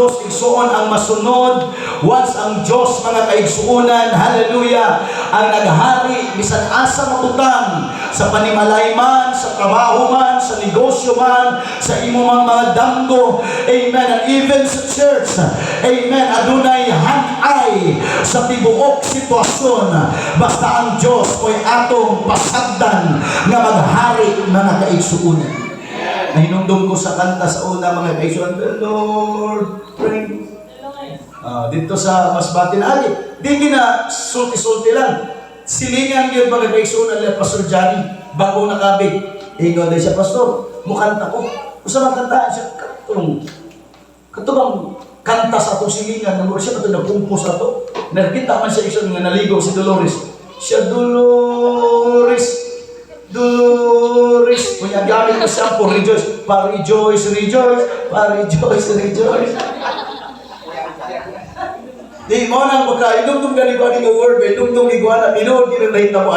Diyos igsuon ang masunod, once ang Diyos mga kaigsuonan, hallelujah, ang naghari bisan asa mabutang sa panimalay man, sa trabaho man, sa negosyo man, sa imong mga damgo, amen, and even sa church, amen, adunay hanay sa tibuok sitwasyon, basta ang Diyos mo'y atong pasagdan nga maghari mga kaigsuonan. Nahinumdum ko sa kanta sa una mga kaigsuonan, the Lord reigns. Dito sa Masbate na di gina sulti-sulti lang. Silingan yun mga kaigsuonan nila Pastor Johnny bago nakabig. Ikaw din siya, Pastor, mukanta ko. Usa magkantaan siya, katubang kanta sa itong silingan, siya ito nagkumpos na ito. Nakita man siya isang nga naligaw si Dolores. Siya, Dolores. Kung gamit ko siya po, rejoice, pa-rejoice, rejoice. Di mo nang magka, idugtong ganito ang word, idugtong iguana, tinuod ginang na mo,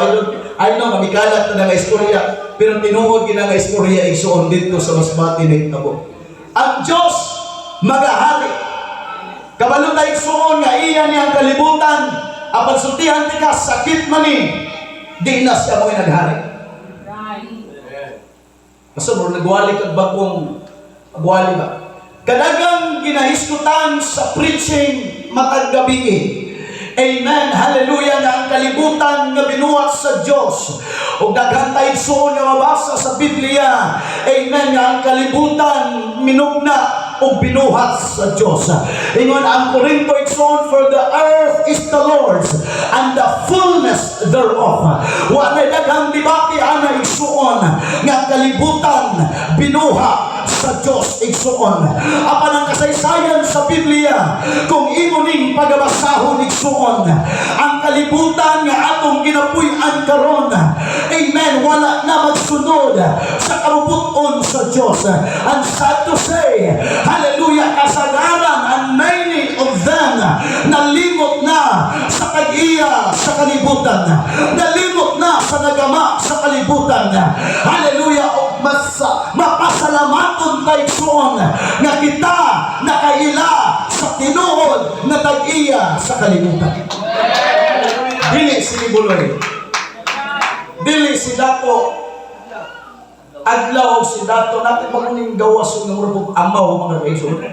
I know, mamikalat na nga istorya, pero tinuod ginang nga istorya, igsoon dito sa Masbate na itabo. Ang Diyos, magahari. Kabalo tayo igsoon nga iyan niyang kalibutan, apan sultihan ti ka, sakit mani, di na siya mo'y naghari. Basta mo, nagwali kag bagong, magwali ba? Kadagang ginahiskutan sa preaching matag gabi. Amen. Hallelujah, na ang kalibutan nga binuhat sa Diyos. O daghang taigsoon nga mabasa sa Biblia. Amen. Nga ang kalibutan minugna o binuhat sa Diyos. Ingon ang Korinto igsoon, for the earth is the Lord's and the fullness thereof. Wa na daghang dibati ana igsoon nga ang kalibutan binuhat sa Diyos igsuon. Apan ang kasaysayan sa Biblia, kung imo ning pagabasahon igsuon, ang kalibutan nga atong ginapuy-an karon, amen, wala na magsunod sa karuputon sa Diyos. And sad to say, hallelujah, kasagaran and many of them nalimot na sa tag-iya sa kalibutan, nalimot na sa nagama sa kalibutan. Hallelujah, mapasalamaton tayo soon na kita nakaila sa tinuod na tag-iya sa kalibutan. Dili si Libuloy, dili si Dato Adlaw, si Dato natin maguning gawas ng murabog amaw mga kaisun.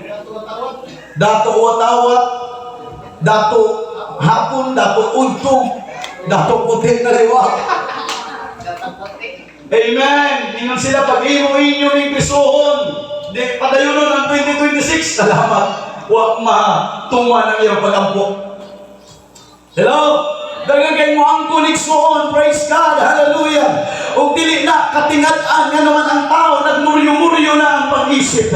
Dato Watawat, Dato Hapon, Dato Untog, Dato Puti na liwat. Amen. Ingon sila pag-imo inyo ng pisuhon. Di padayunon ang 2026. Salamat. Huwag matuma ng iyong pag-ampo. Hello? Dagang kay mo ang kuniksoon. Praise God. Hallelujah. O dili na katingat-an nga naman ang tao. Nagmuryo-muryo na ang pag-isip.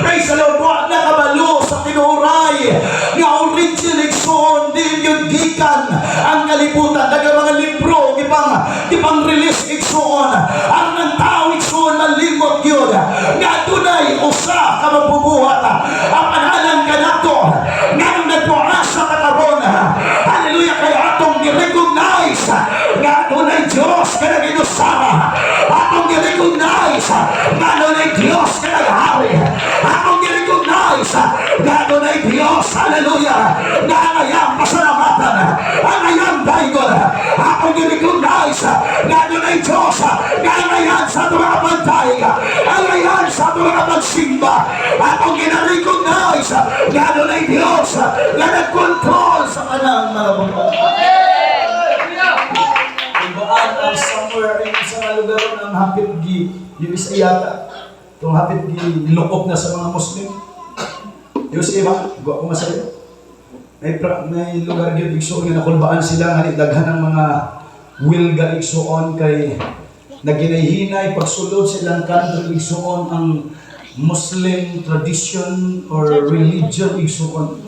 Praise the Lord. Huwag na kabalo sa tinuray. Nga original igsoon. Di yung gikan ang kalibutan. Dagang mga libro. Di pang release igsoon. Ang ng tao igsoon malimot yun. Nga tunay usa ka magbubuhat. Apanalan ka na to. Nga nung nagpuasa ka karon. Hallelujah, kaya atong ni-recognize nga tunay Diyos ka nag-inusara. Atong ni-recognize nga tunay Diyos ka naghari. Atong ni-recognize nga tunay Diyos, hallelujah, nga ngayang pasalamatan, ang ngayang daigon. Atong ni-recognize nga tunay Diyos nga ngayon sa mga pantay, ang ngayon sa mga pagsimba. Atong gina-recognize nga tunay Diyos nga nag-control sa kanang mga bangkot. Ibaan ang somewhere in sa lugar ng hapit US yata. Itong hapit nilukop na sa mga Muslim. US ba? Gwa ko masayo. May lugar yun, igsoon nga nakulbaan sila, nga daghan ng mga wilga igsoon kay naginay-hinay pagsulod silang country igsoon ang Muslim tradition or religion igsoon.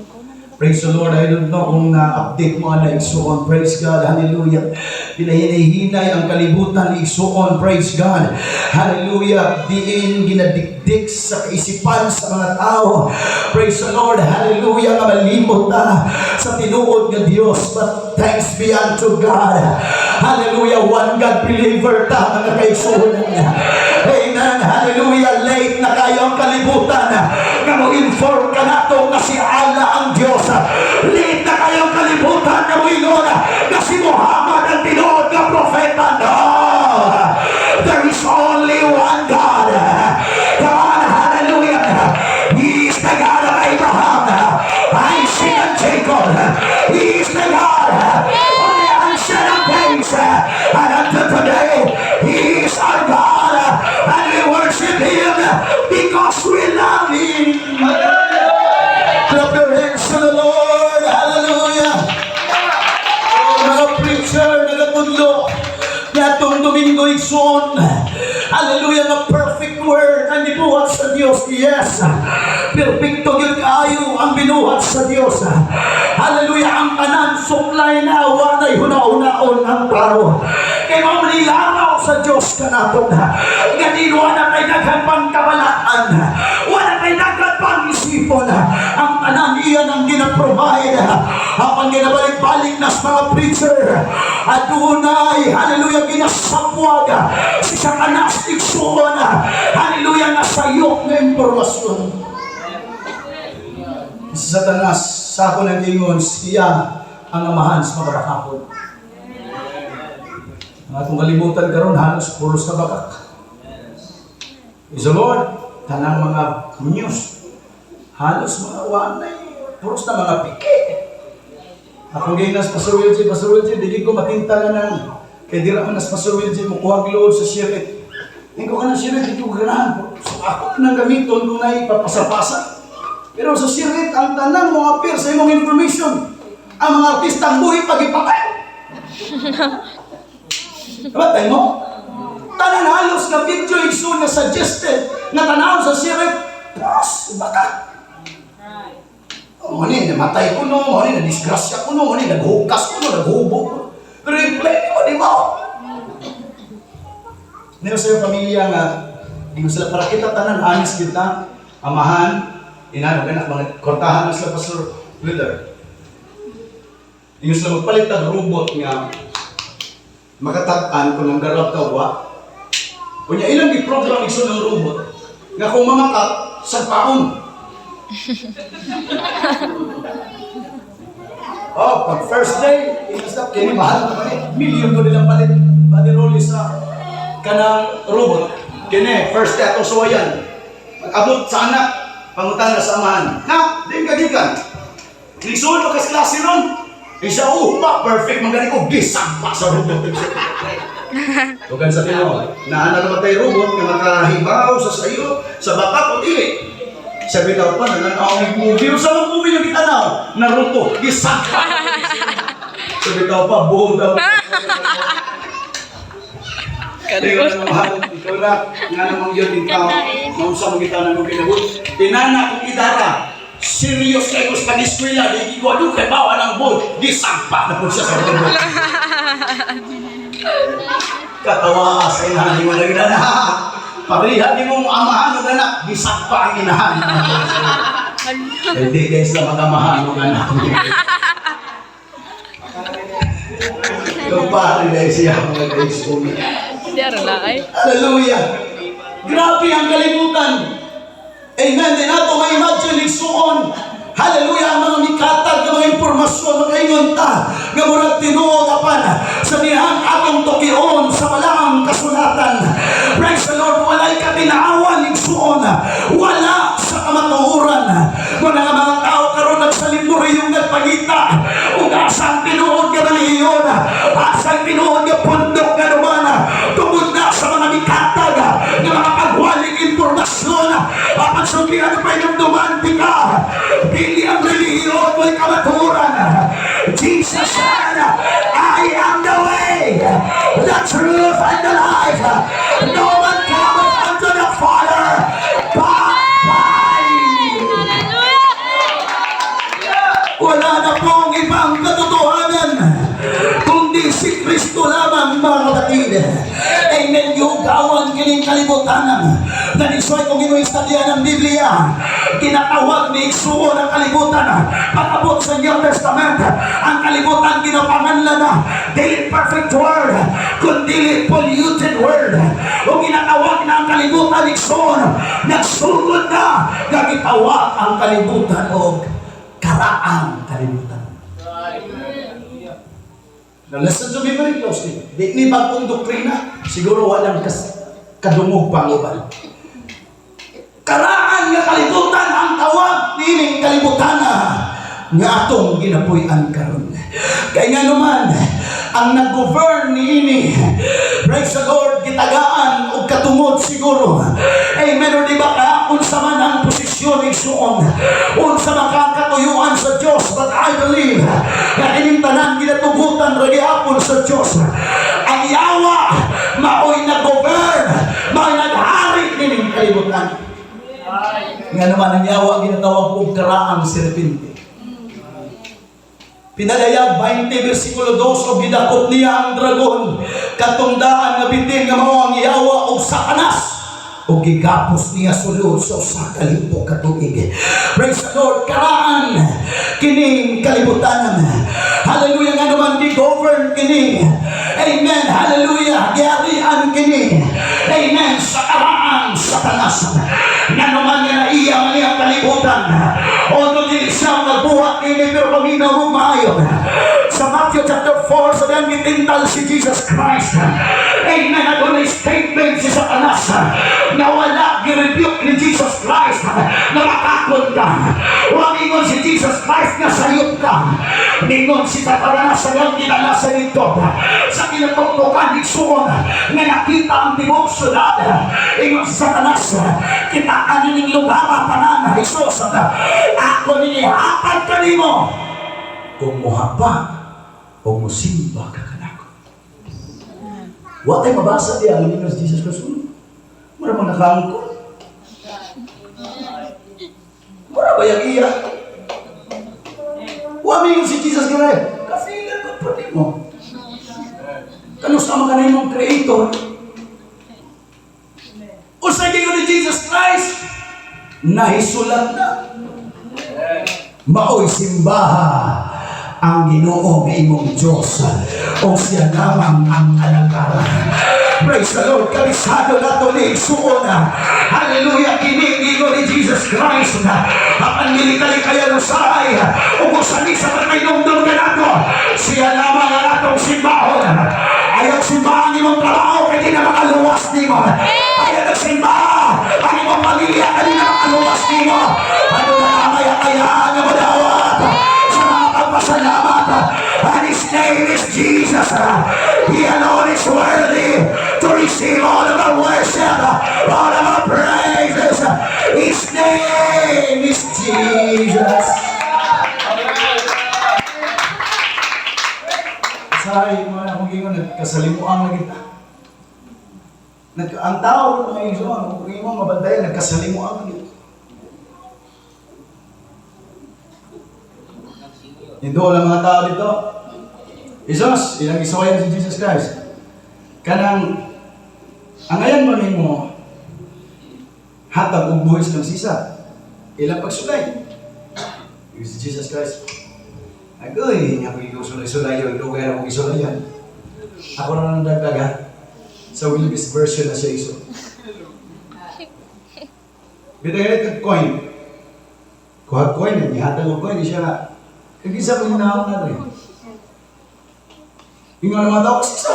Praise the Lord. I don't know kung na-update mo na igsuon. Praise God. Hallelujah. Pinahinay ang kalibutan igsuon. Praise God. Hallelujah. Diin ginadikdik sa kaisipan sa mga tao. Praise the Lord. Hallelujah. Malimot na sa tinuod ng Diyos. But thanks be unto God. Hallelujah. One God believer ta mga kaigsuon niya. Amen. Hallelujah. Late na kayo ang kalibutan. Nga mo-inform ka na nato na si Allah ang Diyos. Liit na kayong kalibutan na mo'y na si Muhammad ang tinuod na propeta. No! There is only one God. Come on, hallelujah. He is the God of Abraham, Isaac, and Jacob. He is the God of the ancient of days. And until today, He is our God. And we worship Him because we love Him. Clap your hands to the Lord. Hallelujah. Mga preacher, nagatudlo na itong Domingo Igsoon. Hallelujah, na perfect word ang binuhat sa Diyos. Yes. Perfecto yun kayo ang binuhat sa Diyos. Hallelujah, ang tanan suklay na wanay huna-hunaon ang taro. Kaya mamulilaraw sa Diyos ka natin. Ganino, wala tayo naghampang kabalaan. Wala tayo naghampang isipon. Ang tanan iyan ang ginaprovide. Ang ginabalik-balik na sa mga preacher. At tunay, hallelujah, ginasapwag sa kanas iksuon. Hallelujah, nasayok na impormasyon. Si Satanas, sa ako ng ingon, siya ang amahan sa mga rakapon. Ang atong kalibutan karon halos puros na bakak. Is the Lord, tanang mga news, halos mga wanay, puros na mga pike. Ako ginas Pastor Wilgie, dili ko matinta na ng kay dira man nas Pastor Wilgie mo kuhag load sa shirit. Ikaw ka ng shirit, ito ganahan. So ako nang gamiton kung naipapasa-pasa. Pero sa shirit, ang tanang mga appear sa imong information, ang mga artistang buhay pag-ipatay. Batay mo? Tanan halos na video igsoon na suggested na tanaw sa shirit. Plus, baka. Mani, namatay ko no, mani, na-disgrasya ko no, mani, naghukas ko no, naghubo ko. Pero yung play mo, di ba? Ngayon sa iyong pamilya nga, di mo sila para kita tanan, honest kita, amahan, inano, kanak, mga kortahan na sila Pastor Wheeler. Di mo sila magpalit ng robot nga, makatatan kung nang darab tawa. Kunya, ilang di program iso ng robot, nga kung mamakat, sa paon. Oh, pag first day, inastap kini mahal na palit. Million ko nilang palit. Badiroli sa kanang robot. Kini, first day atong suwayan. Mag-abot sa anak, pangutan na sa amahan. Na, din kagikan. Nisulo kas klase ron. Isa, perfect. Magaling ko, gisang pa sa robot. Tugan sa tino, naana naman tayo robot na makahibaw sa sayo, sa bakat o dili. Sabi daw pa, nananawang movie. Sa mga movie yung kitanaw, Naruto, gisang pa. Sabi daw pa, buhong daw. Ikaw na mahal, ikaw na, nga namang yun, ikaw, mausang kita na nung kinabot. Tinana kong idara, serious kayo sa pag-eskwela, di ko ano, kay bawa ng bull, gisang pa na po siya sa robot. Katawa sa inahan mo na ginana. Parihan ni mong amahan ng anak, gisang pa ang inahan. Hindi guys na magamahan ng anak. Ikaw pa rin dahil siya mga guys. Hallelujah. Grabe ang kalimutan. Amen. Din nato may imagine igsuon. Hallelujah, ang mga mikatag, ang mga impormasyon, mga ingonta, nga murag tinuod apan sa niyang atong tukion sa walang kasulatan. Praise the Lord, wala'y katinaawan igsuon, wala sa kamatuhuran. Kung nga mga tao karon nagsalimuri yung nagpagita, kung asang tinuod nga reliyon, asang tinuod nga pundok nga dumana, tungod na sa mga mikatag, nga mga pagwaling impormasyon, apan sundihan pa yung dumantika. Hindi ang reliyon mo'y kamaturan. Jesus said, I am the way, the truth, and the life. No one cometh unto the Father but by me. Wala na pong ibang katotohanan kundi si Kristo lamang, mga kapatid. Amen. Yung gawan kining kalibutanan. Nanisway kung inuistadya ng Biblia, kinatawag ni Igsuon ang kalibutan. Pag-abot sa New Testament, ang kalibutan ginapanganlan na dili perfect world, kundi polluted world. O ginatawag na ang kalibutan ni Igsuon, nagsugod na, gagitawag ang kalibutan o karaang kalibutan. Now listen to me very closely. Di ni bagong doktrina, siguro walang kadungog pangiban. Karaan nga kalibutan ang tawag nining kalibutan nga atong ginapuy-an karon. Kaya nga naman, ang nag-govern niini, praise the Lord, gitagaan o katungod siguro. Amen, o di ba ka, unsa man ang posisyon igsuon, unsa man ang katuyuan sa Diyos, but I believe, na ining tanan ginatugutan ragyapon sa Diyos. Ang yawa, mao'y nag-govern, mao'y naghari nining kalibutan. Nga naman ang yawa, ginatawag kong karaang serpente. Pinadayag 20 versikulo 2 o gidakop niya ang dragon katungdaan nga bitin nga mao ang yawa o satanas o gigapos niya sulod sa usa ka libo ka tuig. Praise the Lord, karaan kining kalibutan. Hallelujah, nga naman gi-govern kini. Amen, hallelujah, giarian kini. Amen, sa karaan satanas. Nga naman nga naiya man ang kalibutan. Although di siya nagbuhat nini pero paminaw mo maayon. Sa Matthew chapter 4, sa diyang gitintal si Jesus Christ. Amen, ako na statement si Satanas na wala gi-rebuke ni Jesus Christ na makakon ka. Huwag ingon si Jesus Christ na sayop ka. Ningon si Satanas sa diyang ginala sa ito. Sa kinatoktokan ni Suon na nakita ang tibok syudad. Ingon si Satanas, kita kanining lugar panan Jesus. Ako ninihatag ka nimo kung muhapa o musimba ka kanako. Wa tayo mabasa diya ang ingon si Jesus Christ. Mura mang nakaangkon. Mura ba yung iya? Wa mingon si Jesus Christ. Kafilan ko pati mo. Kanusama ka na yung creator. O sa gingon ni Jesus Christ, nahisulat na. Mao'y simbaha ang Ginoo nga imong Diyos o siya lamang ang kalagaran. Praise the Lord, kabisado na ito ni Igsuon. Hallelujah, kinigigo ni Jesus Christ. Apan milikali kaya ng saray o kung sani sa pagkainumdum ka nato, siya lamang ang atong simbahon. Ayaw simbahan imong trabaho kaya di na makaluwas ni mo. Ayaw nagsimbahan ang imong pamilya kaya di na makaluwas ni mo. Ano na kamaya-kayaan na madawat sa mga pagpasalamat. And His name is Jesus. He alone is worthy to receive all of our worship, all of our praises. His name is Jesus. Sorry, mga akong gingon, nagkasalimuan na kita. Ang tao na ngayon, kung gingon mabantayan, nagkasalimuan na kita. Ito lang mga tao dito. Isos, ilang isaway na si Jesus Christ. Kanang, ang ngayon mo mo, hatag o buhis ng sisa. Ilang pagsulay. Yung si Jesus Christ. Agoy, hindi ako ikaw-sulay-sulay yung lugar akong isulayan. Ako na nang dagdaga. Sa Willis version na siya iso. Bitagay kag coin. Kuha coin, ihatag mo coin, di siya kag-isa ko hinahon na rin. Yung nga naman tao, sisa.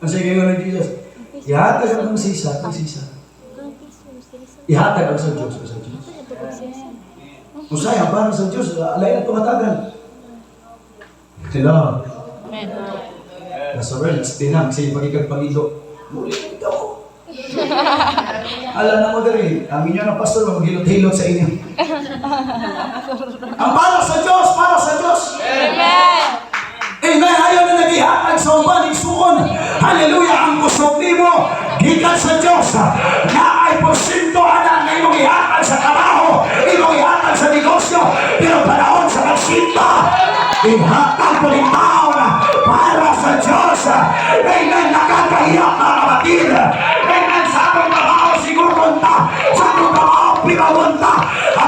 Kasi kayo ng Jesus. Ihatag ang sisa, ang sisa. Ihatag ang sa Diyos, sa Diyos. Kung sayang, parang sa Diyos, alay na tumatagal. Hello. Nasa world, tinang, kasi pagkikagpangilo. Muli ito ako. Alam na mo dali, ang inyo na pastor, maghilot-hilot sa inyo. Ang para sa Diyos, para sa Diyos. Amen. Amen. Ayaw na nag-ihatag sa umaning suon. Hallelujah. Ang kusog mo, gikan sa Diyos. Na ay porsyento na imong ihatag sa trabaho, imong ihatag sa negosyo, pero panahon sa pagsimba, ihatag po ng tao na para sa Diyos. Amen. Nakakahiyak na kapatid. Amen. Sa akong trabaho siguro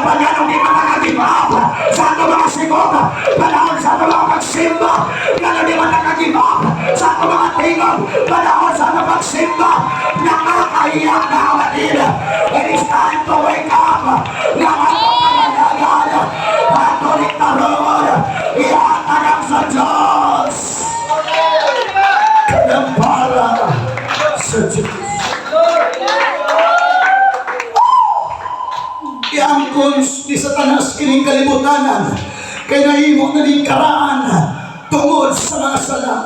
Kapag di man nag-give up sa ato mga sigot, panahon sa ato mga pagsimba, gano'n di man nag-give up sa ato mga tingog, panahon sa ato pagsimba, nakakaiyak na kapatid. It is time to wake up. Nga ato pananagal, ato liktaron, iatagam sa Diyos. Kanampala sa Diyos. Iangkon di Satanas kining kalibutanan kay nahimo na ning karaan tungod sa mga sala.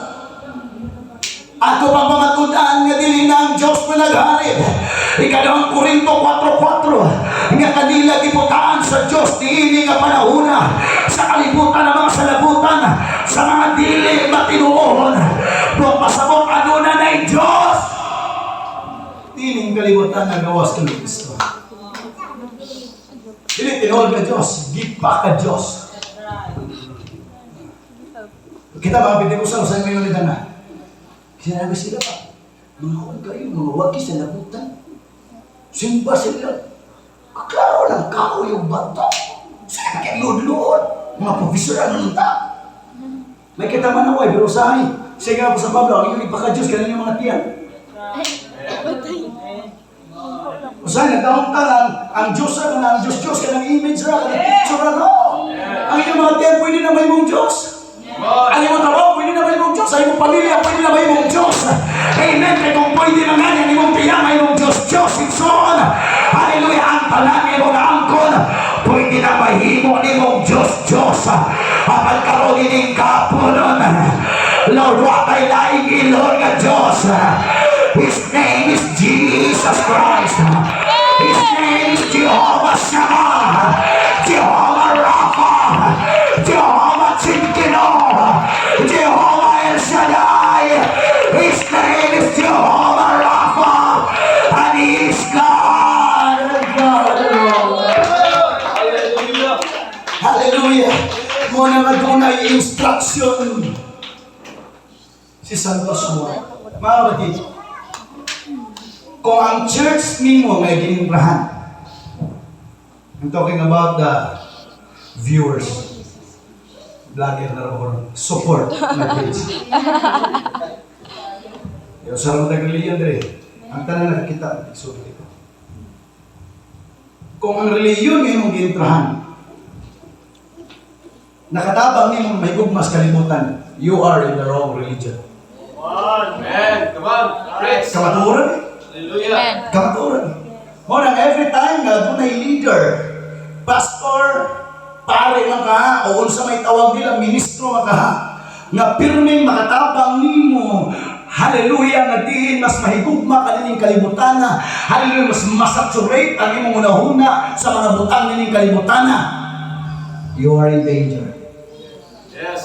Ato pang pamatud-an nga dili na ang Diyos na nagharid. Ikadawang Korinto 4:4 nga kanila giputaan sa Diyos diini nga panahuna sa kalibutan ng mga salabutan sa mga dili matinuohon. Kung pasabot aduna na Diyos dining kalibutan nga gawas kang Kristo. Dili tinuod ka Diyos, gipa ka Diyos. Kita mga Pentecostal sa ngayon nila na sinabi sila pa, mga huwag kayo, mga wagi sa labutan. Simba sila. Klaro lang kao yung bata. Sila kayo luod-luod. Mga profesor ang nunta. May kita manaway, pero sahi. Sige nga po sa Pablo, ang inyong ipaka-Diyos, ganun yung mga tiyan. Usahay, nagdauntan ang Diyos na, ang Diyos-Diyos, kanang image na, kanang picture na. Ang inyong mga tiyan, pwede na may mong Diyos. Ang iyong trabaho, pwede na may mong Diyos. Ang iyong pamilya, pwede na may mong Diyos. Amen. Kaya kung pwede na nga yan, iyong tiyan, may mong Diyos-Diyos. Itson. Hallelujah. Ang talangin mo na angkon. Pwede na mahimo ni mong Diyos-Diyos. Apal karoon ining kapunon. Lord, what I like in Lord God Diyos. His name is Jesus Christ. His name is Jehovah Shammah. Jehovah Rapha. Jehovah Tsidkenu. Jehovah El Shaddai. His name is Jehovah Rapha. And He is God. Hallelujah. Hallelujah. Muna nga doon ay instruction si Santos Juan. Mga kapatid, kung ang church nimo may ginimprahan, I'm talking about the viewers, vlogger na rin, support na page. Yung sarang tag-reliyon dere, ang tanan nakikita, isulit ito. Kung ang reliyon ngayon mong ginimprahan, nakatabang niyo may gugmas kalimutan, you are in the wrong religion. Amen. Come on. Praise. Kamaturan eh. Hallelujah. Kamaturan. Muna, every time na doon ay leader, pastor, pare man ka, o unsa may tawag nila, ministro man ka, nga pirmeng makatabang nimo, hallelujah, nga diin mas mahigugma ka nining kalibutan na, hallelujah, mas masaturate ang imong unahuna sa mga butang nining kalibutan na, you are in danger. Yes.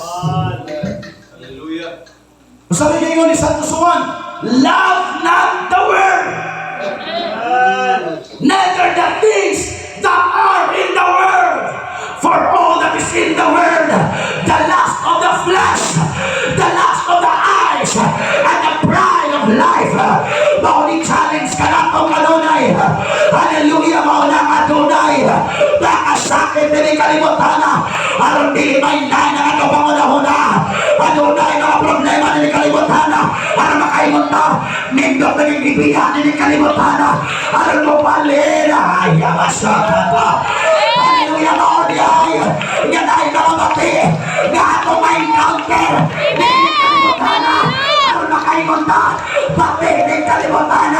Hallelujah. Sabi kayo ni Santos Juan, love not the world, neither the things that are in the world. For all that is in the world, the lust of the flesh, the lust of the eyes, and the pride of life. Mauni challenge ka na itong adunay. Hallelujah, mauna ang adunay. Nakasakit din ang kalimutan. Aron di may nai na ito pangunahuna. Adunay mga problema din ang kalimutan. Aron makaingon na, nindot na yung ibigan din ang kalimutan. Aron mo palin. Ay, masakit pa. Hallelujah, Lord. Yan ay nakabati. Nga ako may encounter. Hindi kalimutan. Aron makaingon na. Pati din kalimutan.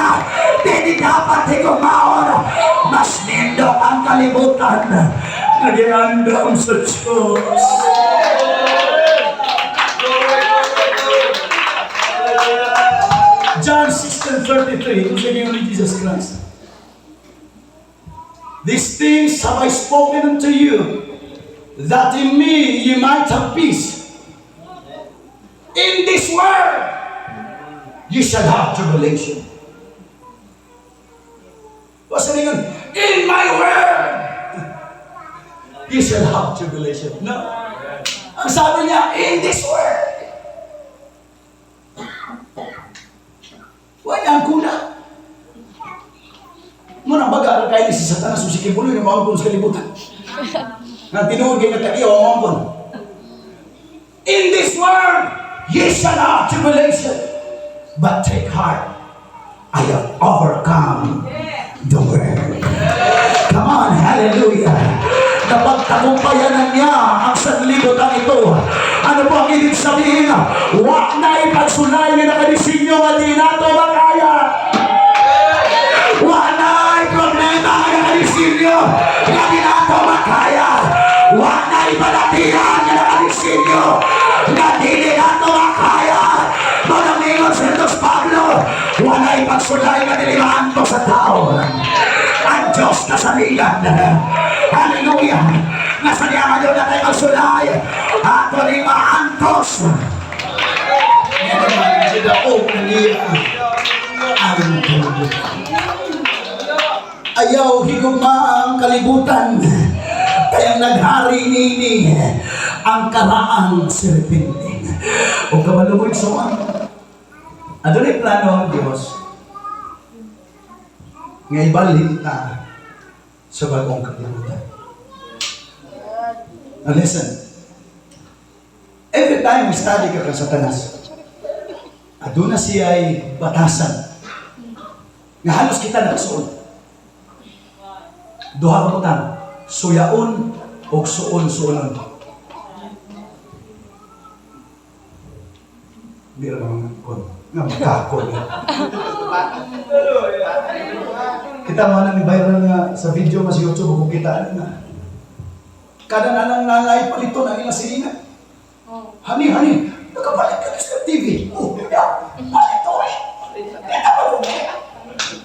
Hindi dapat higumaon. Mas nindot ang kalimutan. Nag-iandam sa Diyos. John 16:33, who's the name of Jesus Christ? These things have I spoken unto you, that in me ye might have peace. In this world you shall have tribulation. What's the name? In my world you shall have tribulation. No. Ang sabi niya, in this world. Wala ang kuna. Muna baga, kaya si Satanas, susikibuloy na mga kung sa kalibutan. Nga tinuod kayo nagkakiyo ang mambon. In this world, ye shall have tribulation. But take heart, I have overcome the world. Come on, hallelujah. Napagtagumpayanan niya ang sanlibutan ito. Ano po ang ibig sabihin? Wak na ipagsulay niya na kanisinyo nga di nato makaya. Wak na problema nga kanisinyo nga di nato makaya. Wak na ipadatihan nga kanisinyo nga di nato makaya. Manamingos Santos Pablo, wak na ipagsulay nga dilimaan to sa tao. Ang Diyos na saligan. Hallelujah! Nasa niyaman yun na tayo magsulay at waling maantos. Yan naman, sidaog na niya ang tubig. Ayaw higugma ang kalibutan kaya naghari nini ang karaang serpente. O kamalumod suman. Ano rin plano ang Diyos? Nga ibalik ta sa bagong kalibutan. Now listen. Every time we study ka Satanas, aduna siya ay batasan. Nga halos kita nakasuon. Duha ka butang, suyaon o suon-suonon. Hindi lang kon. Nga magkakon. Kita mo na ni viral nga sa video mas YouTube kung kita na. Kada na nang nangay palito na ilang silingan. Hani, nakapalit ka na sa TV. Oh, palito eh. Kita pa rin eh.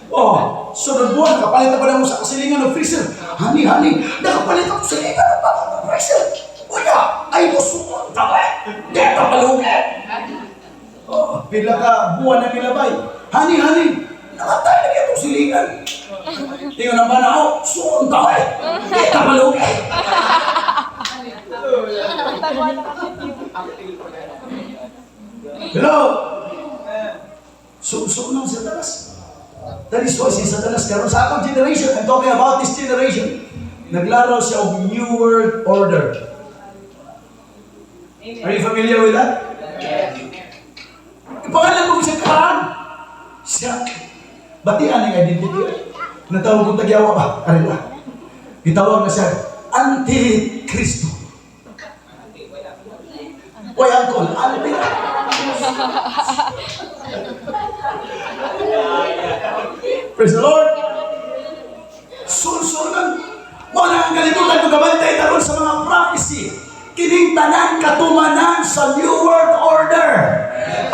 Oh, sunod buwan, nakapalit na ba na mo sa kasilingan ng freezer? Hani, nakapalit ako sa silingan ng freezer. Uya, ay musuon ka ba? Kita pa rin eh. Oh, pila ka buwan na nilabay. Hani, nakatay na itong silingan. Tingnan ang banaw, suon ka eh. Kita pa rin eh. Hello? So nang Satanas. That is why si Satanas karon sa atong generation, I'm talking about this generation. Naglaro siya of New World Order. Are you familiar with that? Ipangalan mo siya karaan. Siya. Batian ang identity. Natawag kong tagyawa ba? Karila. Itawag na siya Anti-Kristo. Oy, Uncle, ano ba? Praise the Lord. Sunsunan. Wala ang kalimutan kung kabantay taron sa mga prophecy. Kining tanan katumanan sa New World Order.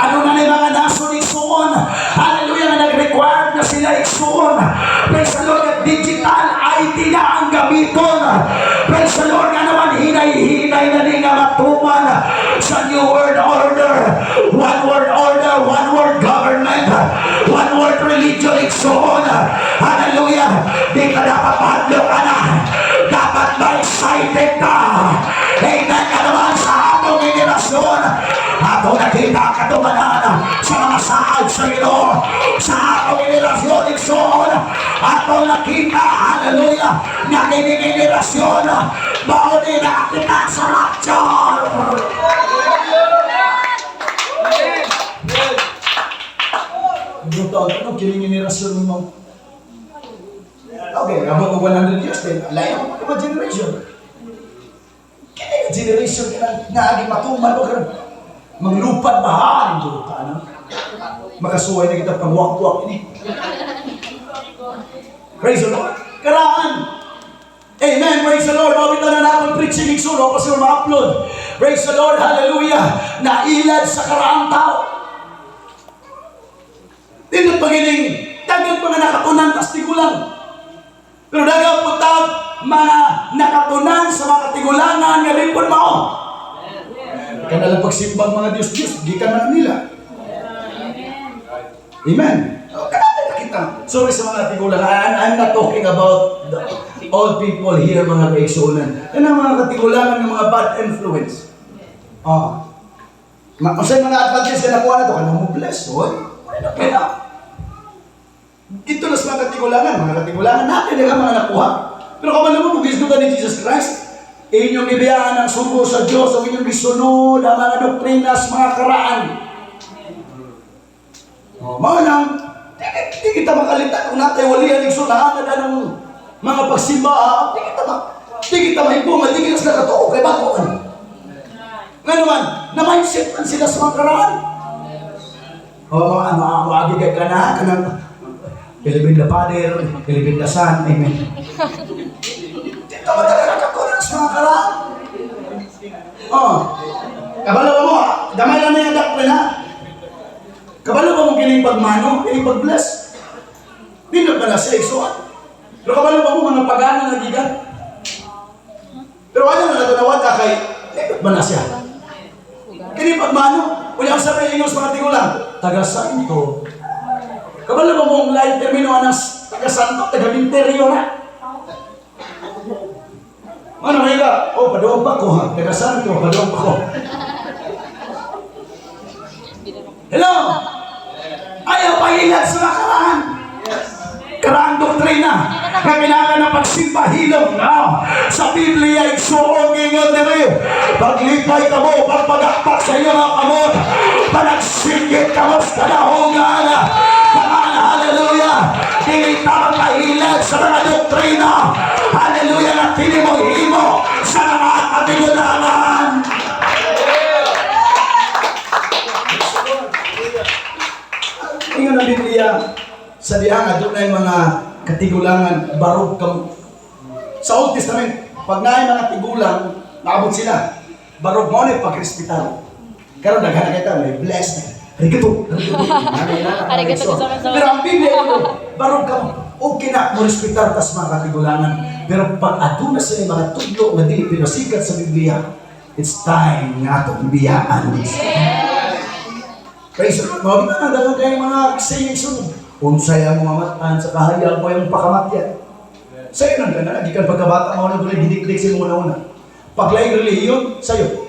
Ano na ni mga naso ni Suon? Hallelujah na nag-require na sila isuon. Praise the Lord at digital ID na ang gamiton. Praise the Lord nga naman hinay-hinay na ni nga matuman sa New World Order. One World Order, one World Government, one World Religion isuon. Hallelujah. Di ka dapat mahadlo ka na. Dapat ma-excited ka. Amen ka naman sa atong generasyon. Ato nakita katumanan sa mga saad sa ilo. Sa atong generasyon iksoon. Ato nakita, hallelujah, na generasyon. Baon na kita sa rapture. Brutal, ano kiling generasyon mo? Okay, about 100 years din. Layo mo ba generation? Kaya generation ka na aging matuman o karon. Maglupad bahaan ito. Ano? Makasuway na kita pang-walk-walk ini. Praise the Lord. Karaan. Amen. Praise the Lord. Mabitan na natin preaching iksuno kasi ma-upload. Praise the Lord. Hallelujah. Nailad sa karaang tao. Tindot pagiling. Dagat mga nakatunan, tastigulan. Pero dagat po tawag, mga nakatunan sa mga katigulangan nga lipon mo. Kaya nalang pagsimbang mga Diyos-Diyos, gikan man nila. Amen. Kaya nakita. Sorry sa mga katigulangan. I'm not talking about the old people here, mga kaigsunan. Yan ang mga katigulangan ng mga bad influence. Kung sa'yo mga advantage na nakuha na ito, kaya mo bless, oy. Wala na pera. Ito na sa mga katigulangan natin nila mga nakuha. Pero kung alam mo, kung gisgutan ni Jesus Christ, inyong ibiyaan ang sugo sa Diyos, ang inyong gisunod, ang mga doktrinas, mga karaan. Mga lang, di kita makalita kung natay walihan ng sunahan na ng mga pagsimba, di kita mahipo, matigilas na katoo, kay bago ka. Nga naman, na-mindset man sila sa mga karaan. Maagi kay kanang Pilipin na Father, Pilipin na Son, Amen. Dito ba talaga kakulang sa mga karaan? Kabalo mo, damay lang na yung dakpin ha. Kabalo ba mo kining pagmano, kining pag-bless? Pindot ba na siya isuan? Pero kabalo ba mo mga pagano na gigan? Pero ano na natunawad ka kay, pindot ba na siya? Kining pagmano, ulang sabi yung mga tigulang, taga-santo. Kabalo ba mong lain termino ng taga-santo, taga-minteryo na? Ano may ka? Padoong pa ko ha, taga-santo, padoong pa ko. Hello? Ayaw pahilat sa nakaraan. Karaang doktrina na kailangan ng pagsimba hilom na sa Biblia ay suong ingon nila. Paglipay ka mo, pagpagakpak sa iyo mga kamot, panagsinggit ka mo sa kadahungan. Kaman, hallelujah! Hindi tamang pahilat sa mga doktrina. Hallelujah! Na pili mo himo sa mga katigulangan. Ingon ang Biblia, sa diang doon na yung mga katigulangan, barog kamo. Sa Old Testament, pag na mga tigulang, naabot sila. Barog mo na yung pag-respital. Karoon naghanap kita, may blessed na. Arigato. Pero ang Biblia ito, barog kamo. Okay na, mo respitar tas mga katigulangan. Pero pag aduna sa mga tudlo na di pinasikat sa Biblia, it's time nga ito, biyaan. Praise the Lord. Mga bita, dagang kayo mga saying sunod. Unsay ang mga matan sa kahayag mo yung pakamatyan. Sa'yo nang gana, di ka pagkabata mo na doon, didikdik sa muna-una. Paglaing reliyon, sa'yo.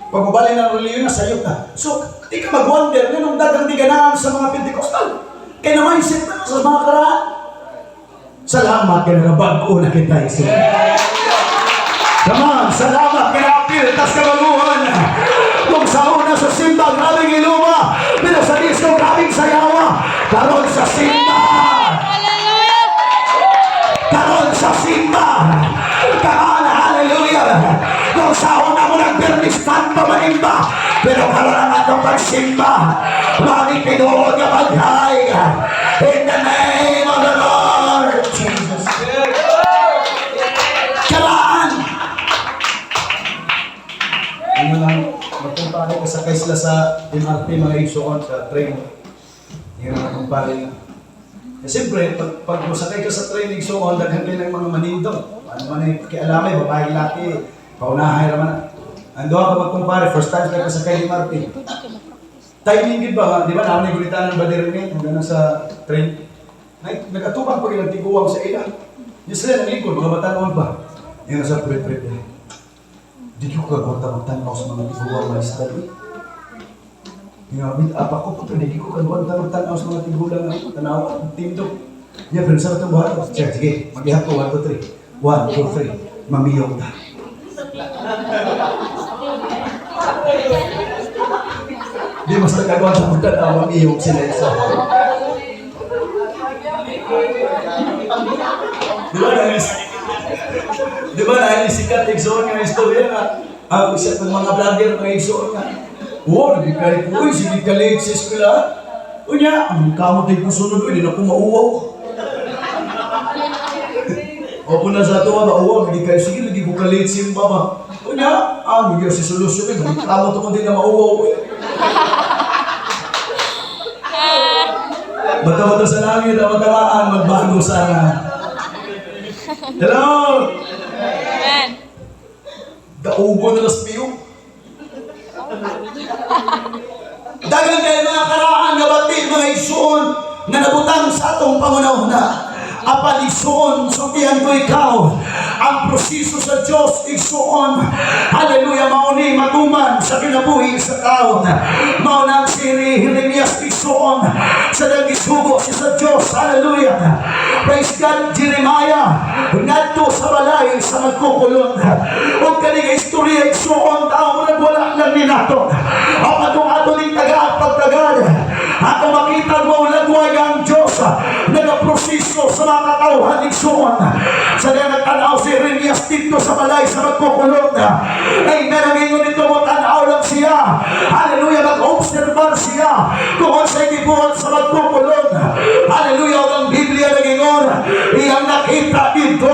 Pagbabalay ng reliyon na, sa'yo ka. So, di ka mag-wonder, ganun dagang di ganaan sa mga Pentecostal. Kaya naman, isip na sa mga karaan. Salamat ka na bago na kita, isip. Come on, salamat ka na apil, tas kabaluhan. Kung sa una sa simba, grabing iluma. Pero sa disco, grabing sayawa. Karon sa simba. Karon sa simba. Karon, hallelujah. Kung sa una mo nag-Birnis Santo manimba. Pero karon ang atong pagsimba. Makikinuod na maghay. In the name of the Lord Jesus. Karon. Ano lang, magkumpare ka sakay sila sa MRT mga igsoon sa train. Yung mga kumpare nga. Eh, siyempre, pag masakay ka sa train igsoon, daghan kayo ng mga manindong. Ano man yung pakialamay, babae laki, paunahay naman. Ando ka magkumpare, first time ka sakay ng MRT. Timing gid ba? Di ba naman yung gulitan ng badir ngayon, hanggang sa train. Nag-atubang pag ilang tiguwang sa ilan. Yung sila ng likod, mga batanon ba? Yung nasa pre-pre. Di ko kagwanta-magtanaw sa mga tigulang na study. Ngawit, apa ko po, hindi ko kagwanta-magtanaw sa mga tigulang na tanaw. Tindog. Yan, pero sa ito buhat. Sige, mag-ihap ko, 1, 2, 3. 1, 2, 3. Mamiyong ta. Di mas nagkagwanta-magtanaw, mamiyong sila isa. Di ba na sikat igsoon nga istorya nga ang isa ng mga vlogger mga igsoon nga. Oo, nagkikalit ko, sige kalit sa eskwela. Unya, ang kamot ay kusunod, hindi na ko mauwaw. O kung nasa ito, mauwaw, hindi kayo, sige, lagi ko kalit sa baba. Unya, hindi si solusyon, ang kamot ako din na mauwaw. Bata-bata sa langit, bata-bataan, magbago sana. Hello! Amen. Daugo na las piyo. Dagang kayo mga karaan, nabatid mga igsoon na nabutang sa atong pangunaw na. Apan igsuon, sutihan ko ikaw. Ang proseso sa Diyos, igsuon. Hallelujah, mauni, matuman sa kinabuhi sa taon. Maunang si Jeremias igsuon. Sa nagisugo siya sa Diyos. Hallelujah. Praise God, Jeremiah. Ngadto sa balay sa magkukulong. Huwag ka rin istorya igsuon. Tao na wala lang ni nato. Apan itong atuling taga at pagtagad. Ako makita mo lagway ang Diyos. Nagaproseso sa mga katauhan igsuon. Sa nagtanaw si Jeremias dito sa balay sa magkukulong. Ay nanangingon nito mo tanaw lang siya. Hallelujah, mag-observar siya kung sa'y gibuhat sa magkukulong. Hallelujah, ang Biblia nagingon iyang nakita dito.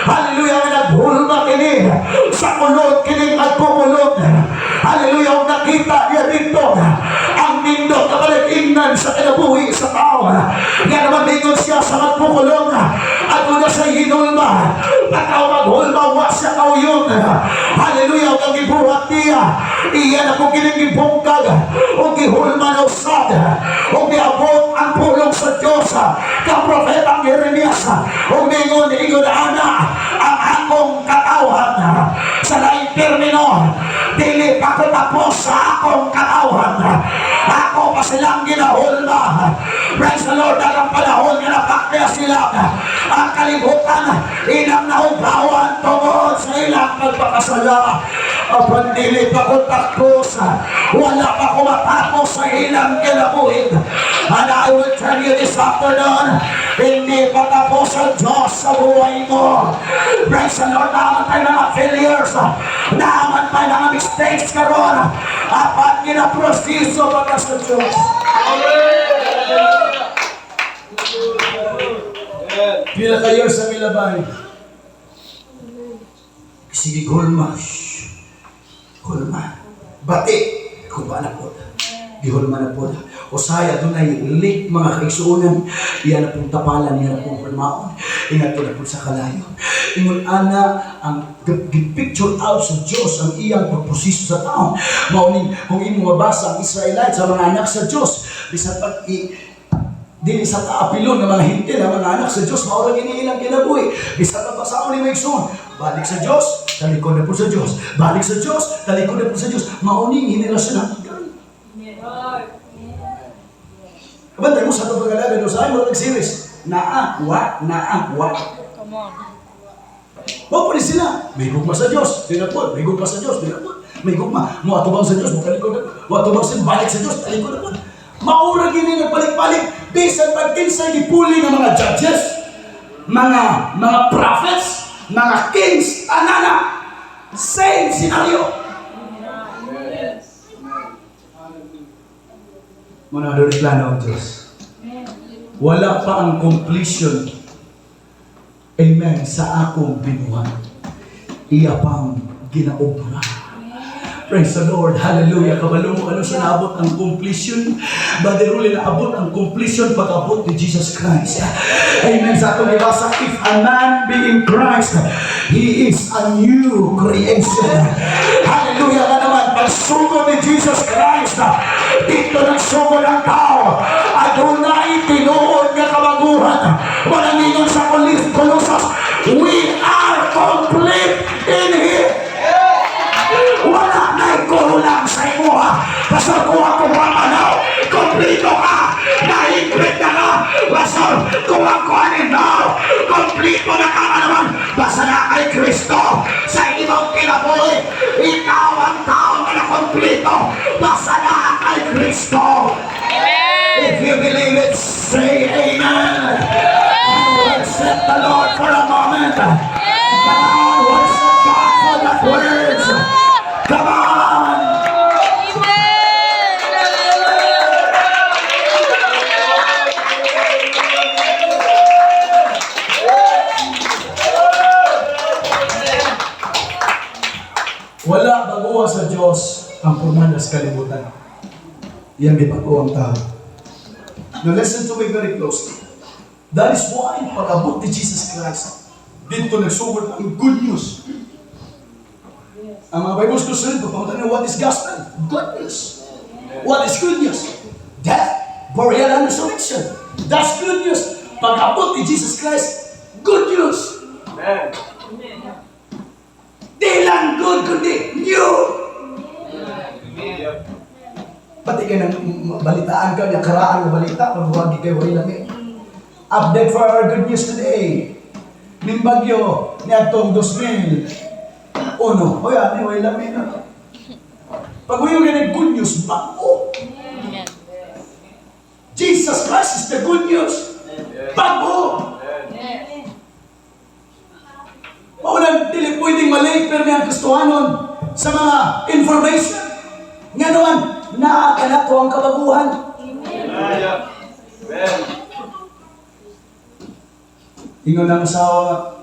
Hallelujah, ang naghulma kini sa kulong kini magkukulong. Hallelujah, ang nakita niya dito ang nindot na kalag-ingnan sa kinabuhi sa tao. Yan naman ningon siya sa magkukulong at una sa hinulma pagkaw maghulma wa siya kauyon. Hallelujah, ang gibuhat niya iyan ako kinigibungkag o gihulma na usad o giabot ang pulong sa Diyos kaprofetang Jeremias o ningon ana ang akong katawhan sa laing termino dili pa ko tapos sa akong katawhan. Ako pa silang ginahulma. Praise the Lord, ang panahon nga napakya sila ang kalibutan ilang nahugawan tungod sa ilang pagpakasala. Apan dili pa ko tapos, wala pa ko matapos sa ilang kinabuhin. And I will tell you this afternoon, hindi pa tapos ang Diyos sa buhay mo. Praise the Lord, naman tayo mga failures, naman tayo mga mistakes karon. Apat ginaproseso pagka sa Diyos. Pila kayo sa milabay. Sige, gulma. Gulma. Bati. Kuba na po. Gihulma na po. Usaya, doon ay lik mga kaigsuunan. Iyan na pong tapalan, iyan na pong hulmaon. Ingat ko na po sa kalayo. Ingon ana, ang picture out sa Diyos, ang iyang pagposiso sa tao. Mauning, kung imo mabasa ang Israelite sa mga anak sa Diyos, bisan pag dili sa kaapilon ng mga hintil, ang mga anak sa Diyos, maurang iniilang kinabuhi. Bisan pag basaon ni Maigsoon, balik sa Diyos, talikod na po sa Diyos. Balik sa Diyos, talikod na po sa Diyos. Mauning, henerasyon ang igan. Kabantay mo sa itong pag-alaga doon sa akin, nag-series. Naakwa. Come on. Huwag pa rin sila. May gugma sa Diyos. Tinapod. May gugma sa Diyos. Tinapod. May gugma. Mo atubang sa Diyos. Mo talikod na. Mo atubang sa balik sa Diyos. Talikod na po. Maura gini nagbalik-balik. Bisan pagkinsay gipuli ng mga judges, mga prophets, mga kings, tanana. Same scenario. Muna doon plano ang Diyos. Wala pa ang completion. Amen. Sa akong binuhan. Iya pang ginaobra. Praise the Lord. Hallelujah. Kabalo mo ano sa naabot ang completion. Badiruli na abot ang completion pag-abot ni Jesus Christ. Amen. Sa atong ibasa, if a man be in Christ, he is a new creation. Hallelujah ka naman. Pagsugod ni Jesus Christ, dito nagsugod ang tao. Adunay tinuod nga kabaguhan. Walang ingon sa Colossus, we are complete in Him. Wala na'y kulang sa imo ha. Pasal kung ako mamanaw, kompleto ka. Nahigpit na ka. Pasal kung ako aninaw, kompleto na ka naman. Basta na kay Kristo sa imong kinabuhi. Ikaw ang tao na kompleto. Basta na kay Kristo. If you believe it, say amen. Worship the Lord for a moment. Come on, worship God for that words. Come on! Wala baguha sa Diyos ang purmana sa kalibutan. Yan gipago ang tao. Now listen to me very closely. That is why pag-abot ni Jesus Christ, dito nagsugod ang good news. Ang mga Bible students, pagpamunta nila, what is gospel? Good news. What is good news? Death, burial, and resurrection. That's good news. pag-abot ni Jesus Christ, good news. Amen. Di lang good, kundi new. Hallelujah. Pati kayo nang balitaan ka, yung karaan ng balita, magbuwagi kayo rin namin. Update for our good news today. Nimbagyo, ni atong 2001. O yan, way lamin na. Pag yung ganang good news, bago. Amen. Jesus Christ is the good news. Bago. Amen. Maulang dili pwedeng malate pero may ang gustuhanon sa mga information. Nga naman, naakala ko ang kabaguhan. Hallelujah. Amen. Ingon ang asawa,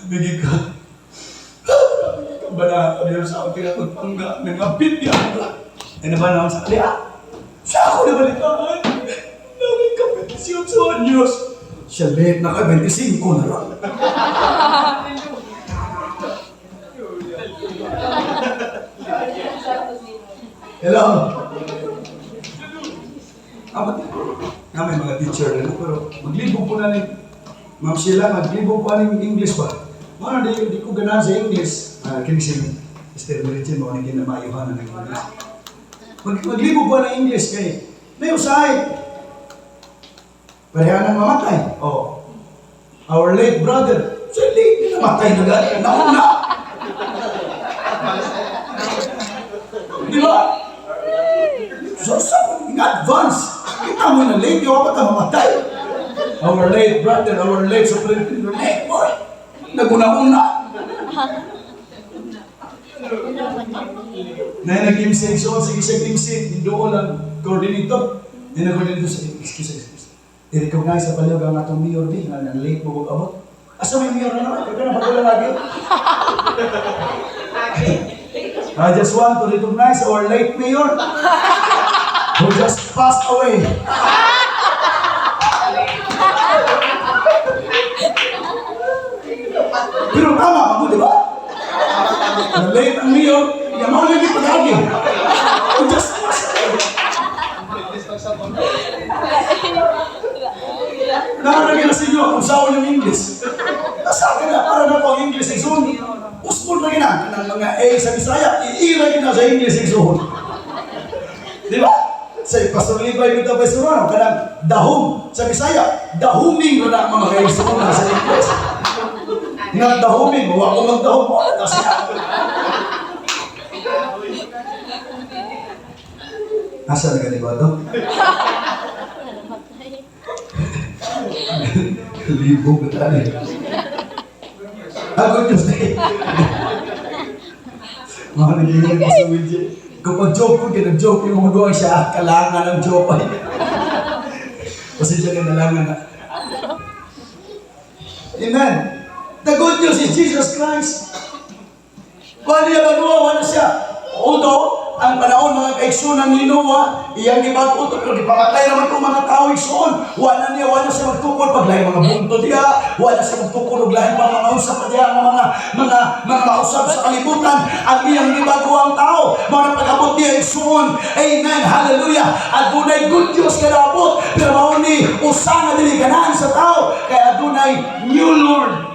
bigay ka. Bala, ano sa akin pinapagpangga, nangapit niya ako. Ano ba naman sa kaliya? Siya ako na balitaan. Nanging kapit siya sa Diyos. Siya bet na ka 25 na lang. Hello? May mga teacher na pero maglibog po na ni Ma'am Sheila, maglibog po na English ba? Mga di ko ganahan sa English. Kini si Mr. Merichin mo, hindi na maayuhan na ng English. Maglibog po na English kay may usay. Pareha nang mamatay. Oh. Our late brother. Siya late na namatay na gano'n. Nauna. Di ba? So, in advance, kita mo na late, yung ka mamatay. Our late brother, our late superintendent, late boy. Naguna-una. Na nag-imsig, so sige siya imsig, doon lang coordinator. Nag-coordinator sa excuse. I-recognize sa palihog ang atong mayor din, na late mo abot. Asa may mayor na naman, kaya na pagkula lagi. I just want to recognize our late mayor who just passed away. Pero tama ako, di ba? Late ang mayor, yung mga lagi pag-agi. Who just passed away. Nakaragin na sa inyo kung saan yung English. Nasa akin na, para na po ang English exon. Usbol na gina, ng mga A sa Bisaya, iira gina sa English exon. Di ba? Sa Pastor Libay Vito Besurano, kanang dahom sa Bisaya, dahuming na ang mga kaisuon na sa English. Nga dahuming, huwag ko magdahom mo, kasi asa na ganito ito? Libog na tayo. Ako Diyos na eh. Mga nagiging ko sa widget. Kapag joke ko, kinag-joke yung mga doon siya, kalangan ng joke ay. Kasi siya kinalangan na. Amen. The good news is Jesus Christ. Kung niya magawa na siya. Although, ang panahon mga kaigsunan ni Noah, iyang gibag-uto, pero gipamatay naman kung mga tao igsuon. Wala siya magtukod pag lahi mga bunto diya. Wala siya magtukod og lahi pa mga usap pa diya, mga mausap sa kalibutan. Ang iyang gibag-uang tao, mga pag-abot niya igsuon. Amen, hallelujah. At dunay good news kada abot, pero mao ni usa nga dili ganahan sa tao, kaya dunay new Lord.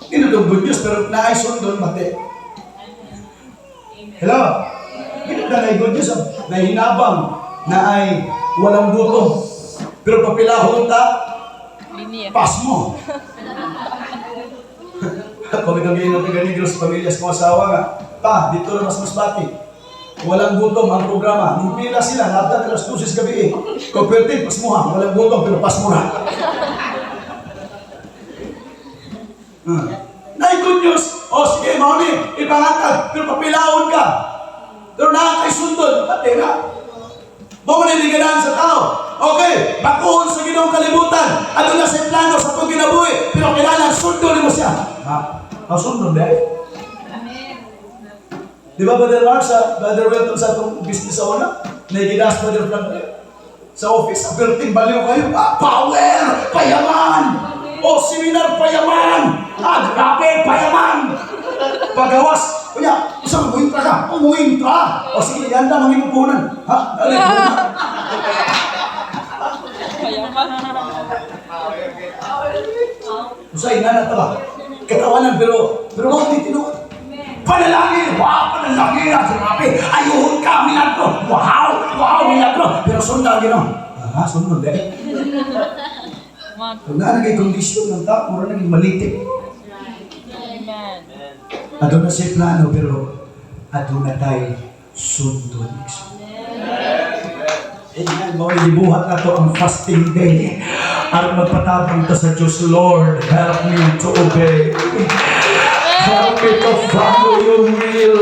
Ino itong good news, pero naay sundon mati. Hello? Ino na naay good news, naay hinabang, naay walang gutom. Pero papilahon ta, Linya. pas mo. Kung nagagawin natin ganito sa pamilya sa mga asawa nga, pa, dito na mas bati. Walang gutom ang programa. Nung pila sila, nabda na alas 12 gabi eh. Kung pwede, pas mo ha. Walang gutom, pero pas mo na. Nay, good news. O sige, mauni, ipangatag, pero papilahon ka. Pero nakakaisundod, pati na. Bawa na ganahan sa tao. Okay, bakuhon sa ginawang kalibutan. Ano na sa plano sa itong ginabuhi, pero kailangan sundon mo siya. Ha? Sundon ba? Di ba, Brother Mark, Brother Welton sa itong business sa una? Naiginas, Brother Frank, sa office, pero timbaliw kayo. Power! Payaman! O seminar payaman! Grabe, payaman! Pagawas, kuya, isang buhin ka ka. umuin ka. O sige, yan na, manginupunan. Ha? Dali, punan. Kaya pa. Usay, nanat ba? Katawanan, pero mo, hindi tinuot. Panalangin! Wow, panalangin! Grabe! Ayuhon ka, milagro! Wow, milagro! Pero sundan, gino. Sundan, dahil. Come on. Kung na naging kondisyon ng tao, mura naging malitik. Amen. Ato na siya plano, pero ato na tayo sundon. Amen. Mga ibuhat na to ang fasting day. At magpatabang ka sa Diyos, Lord, help me to obey. Help me to follow your will.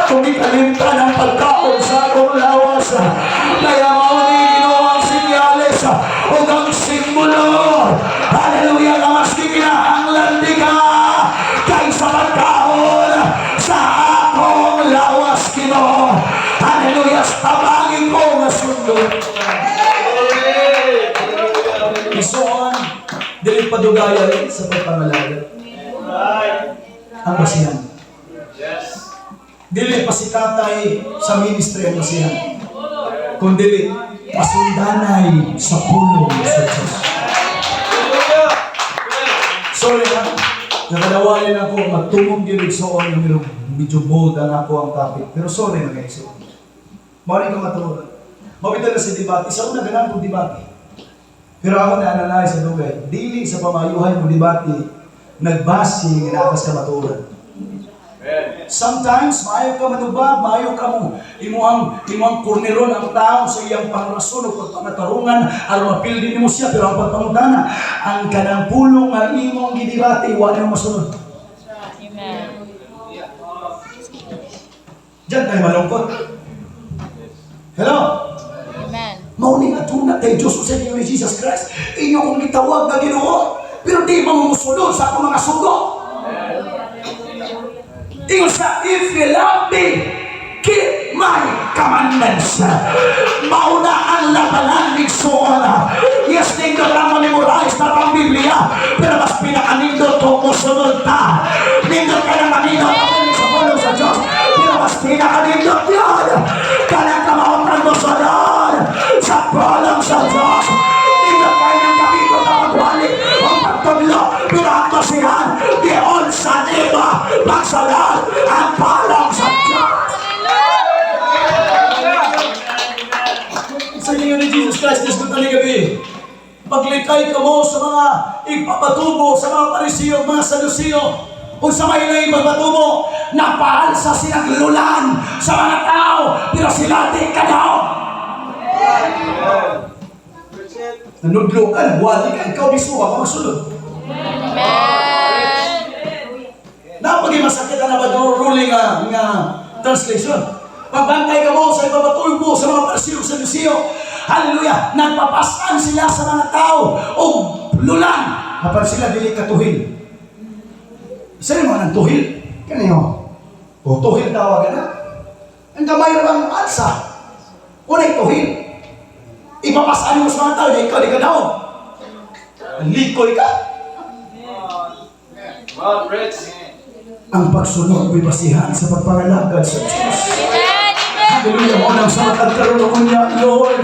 Kung ikalimtan ang pagkaon sa akong lawas, kaya mauni ginawa ang sinyales o ang simbolo. Hallelujah, nga mas kinahanglan di ka kaysa pagkaon sa akong lawas, Ginoo. Hallelujah, tabangin ko nga sundot. Isuon, dili padugaya sa pagpangalaga. Ang basihan. Yes. Dili pa si tatay sa ministry ang basihan. Kundi pasundanay sa pulong sa Diyos. Sorry na, nakadawalin ako, magtumong din so on yung medyo bold ang ako ang topic. Pero sorry na guys. Maraming ka matulog. Mabita na sa debate. Isa ko na ganang kong debate. Pero ako na-analyze sa dugay. Dili sa pamayuhan mo debate, nagbasi ng inakas ka matulan. Sometimes, maayo ka manubag, maayo ka mo. Imuang kurniron ang tao sa iyang pangrason o pagpangatarungan, aron mapildi mo siya, pero ang pagpangutana, ang kanang pulong ang imong gidibate, wala yung masunod. Amen. Diyan tayo malungkot. Hello? Amen. Mauning atuna kay Diyos sa inyo ni Jesus Christ. Inyo kong gitawag na Ginoo, pero di mo musunod sa akong mga sugo. Ingon sa, if you love me, keep my commandments. Mauna ang labanan ni Suona. Yes, nindot lang memorize na pang Biblia, pero mas pinakanindot kung musunod na. Nindot ka na maninot ako sa pulong sa Diyos, pero mas pinakanindot yun. Kaya kamautan mo sunod sa pulong sa Diyos. Nindot kayo ng kapito na magwali o pagtuglo, pero ang masihan, di on sa iba, magsunod ang pulong sa Diyos. Sa inyo ni Jesus Christ, Diyos ko gabi. Paglikay ka mo sa mga ipapatubo, sa mga Parisiyo, mga Sadusiyo, o sa may na ipapatubo, napaalsa silang lulan sa mga tao, pero sila di ka daw. Nanudlo ka, nagwali ka, ikaw bisuha ka masulod. Amen. Napaging masakit ang nabaduruling nga translation. Pagbantay ka mo sa ipapatubo sa mga Parisiyo, Sadusiyo, hallelujah, nagpapasan sila sa mga tao o lulan. Kapag sila dili katuhil. Isa rin mga ng tuhil. Kaniyo? O tuhil tawagan na. Ang kamay rin ang alsa. Unay tuhil. Ipapasan mo sa mga tao, ikaw di ka daw. Likoy ka. Wow, Rich. Ang pagsunod may basihan sa pagpangalagad sa Diyos. Hallelujah, mo nang sa matagkaroon niya, Lord.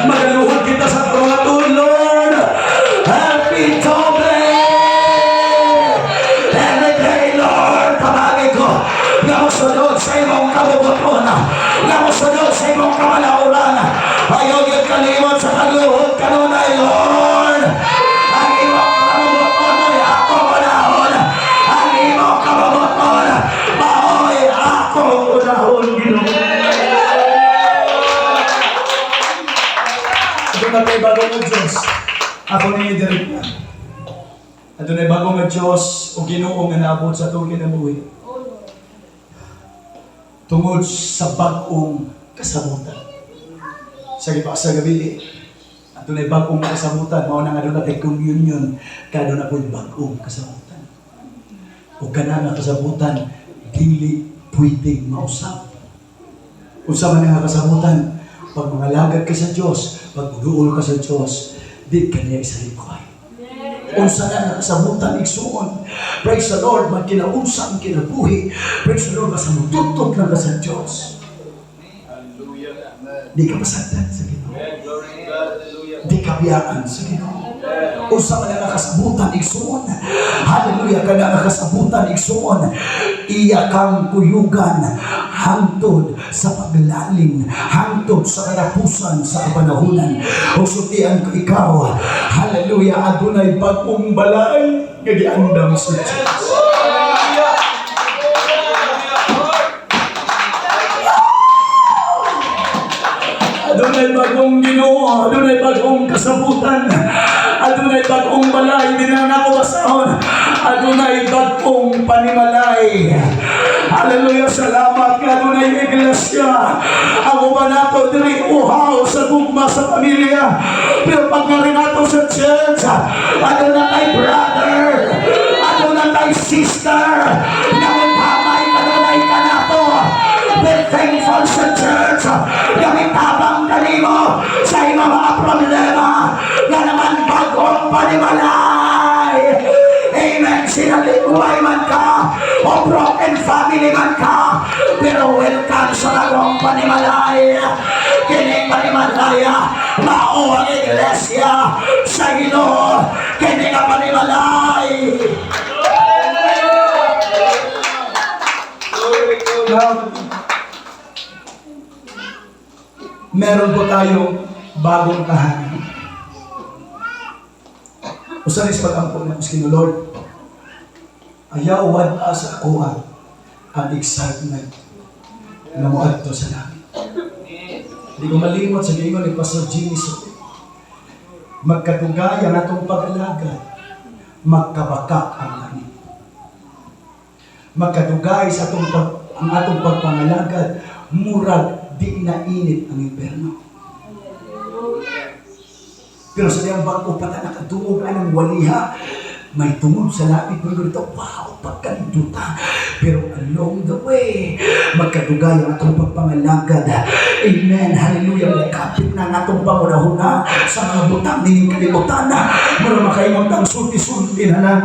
Magaluhod kita sa trono, Lord. Happy Tobe! Every day, Lord, tabagin ko. Nga mo sunod sa imong kabubuton. Nga mo sunod sa imong kamalauran. Ayaw yung kalimot sa kaluhod kanunay, Lord. Ang imong kabubuton ay ako panahon. Ang imong kabubuton, maoy ako unahon, Ginoo. Ito na tayo bagong ng Diyos. Ako niya direct na. Ito na bagong ng Diyos o Ginoo nga naabot sa itong kinabuhi. Tungod sa bagong kasamutan. Sa gabi, ito na bagong kasamutan. Mao na nga doon natin communion. Kaya doon na po yung bagong kasamutan. O ka na kasamutan, dili pwedeng mausap. Kung sa man nga kasamutan, pag mangalagad ka sa Diyos, pag magduol ka sa Diyos, di ka niya isa likoy. Unsa na nakasabutan igsuon. Praise the Lord, magkinaunsa ang kinabuhi. Praise the Lord, basta mo tutok na ka sa Diyos. Hallelujah. Di ka masagdan sa Ginoo. Amen. Glory to God. Hallelujah. Di ka biyaan sa Ginoo. Unsa man ang nakasabutan igsuon. Hallelujah, kana nakasabutan igsuon. Iya kang kuyugan hangtod sa paglalim, hangtod sa katapusan sa kapanahunan. O sutian ko ikaw. Hallelujah, adunay bag-ong balay nga giandam sa Diyos. Hallelujah. Adunay bagong Ginoo, adunay bagong kasabutan, adunay bagong balay, di na nako basahon, adunay bagong panimalay. Hallelujah, salamat nga adunay iglesia. Ako ba nato diri uhaw sa gugma sa pamilya, pero pag nga rin nato sa church, adunay tay brother, adunay tay sister, namutamay adunay ka nato. We're thankful sa church. Gamitabang kanimo sa iyong mga problema na naman bagong panimalay. Amen. Sinalikuhay man ka o broken family man ka, pero welcome sa bagong panimalay. Kini panimalaya mao ang iglesia sa Ginoo. Kini ka panimalay. Meron po tayong bagong kahanan. Usanis pag-ampon na King Lord. Ayaw wad sa ako ang excitement na moadto sa langit. Hindi ko malimot sa gingon ni Pastor Jimmy Soto. Magkatugay ang atong pag-alagad, magkabaka ang langit. Magkatugay sa ang atong pagpangalagad, murag di na init ang imperno. Pero sa diyang bago pa na nakadungog ay ng waliha, may tungod sa lapit mo ito, wow, pagkalinduta. Pero along the way, magkadugay ang atong pagpangalagad. Amen, hallelujah, magkapit na ang atong pangunahuna sa mga butang nining kalimutan. Mura makaimang tang sulti-sulti na lang.